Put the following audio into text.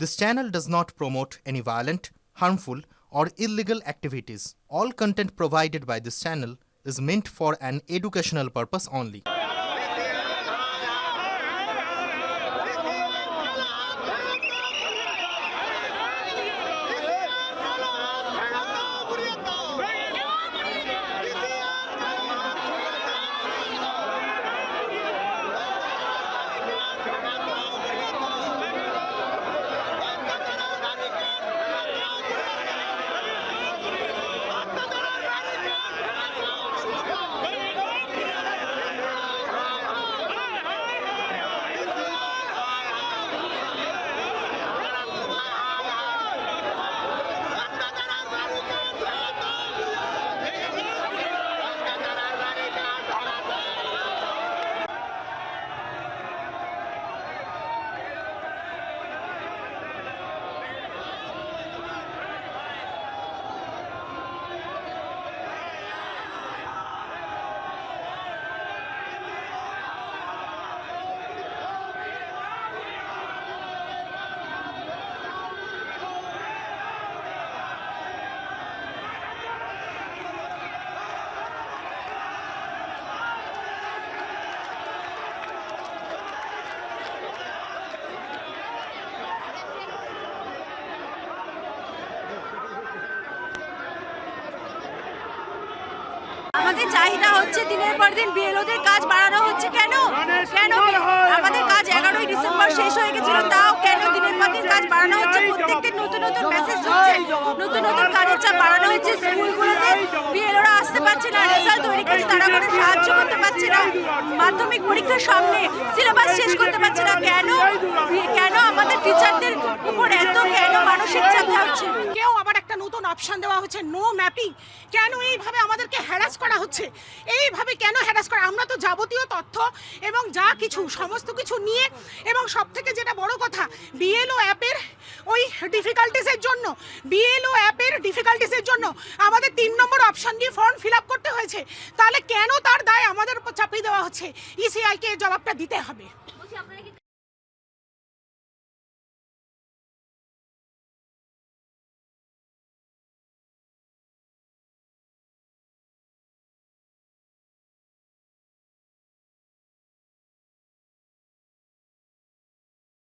This channel does not promote any violent, harmful, or illegal activities. All content provided by this channel is meant for an educational purpose only. আমাদের চাহিদা হচ্ছে দিনের পর দিন বিএলওদের কাজ বাড়ানো হচ্ছে কেন আমাদের কাজ 11ই ডিসেম্বর শেষ হয়ে গেছিল, তাও কেন দিনের পর দিন কাজ বাড়ানো হচ্ছে? প্রত্যেকদিন নতুন নতুন মেসেজ হচ্ছে, নতুন নতুন কাজের চাপ বাড়ানো হচ্ছে। স্কুলগুলোতে বিএলওরা আসতে পারছে না, রেজাল্ট তৈরি করতে তারা কোনো সাহায্য করতে পারছে না, মাধ্যমিক পরীক্ষার সামনে সিলেবাস শেষ করতে পারছে না। কেন আমাদের টিচারদের উপর এত কেন মানসিক চাপ দেওয়া হচ্ছে? কেউ আবার একটা নতুন অপশন দেওয়া হচ্ছে, নো ম্যাপিং। কেন এইভাবে আমাদেরকে হ্যারাস করা হচ্ছে? এইভাবে কেন হ্যারাস করা? আমরা তো যাবতীয় তথ্য এবং যা কিছু সমস্ত কিছু নিয়ে, এবং সব থেকে যেটা বড় কথা, বিএলও অ্যাপের ওই ডিফিকাল্টিসের জন্য আমাদের 3 নম্বর অপশন দিয়ে ফর্ম ফিল আপ করতে হয়েছে। তাহলে কেন তার দায় আমাদের উপর চাপিয়ে দেওয়া হচ্ছে? ইসিআইকে জবাবটা দিতে হবে। আপনারা কি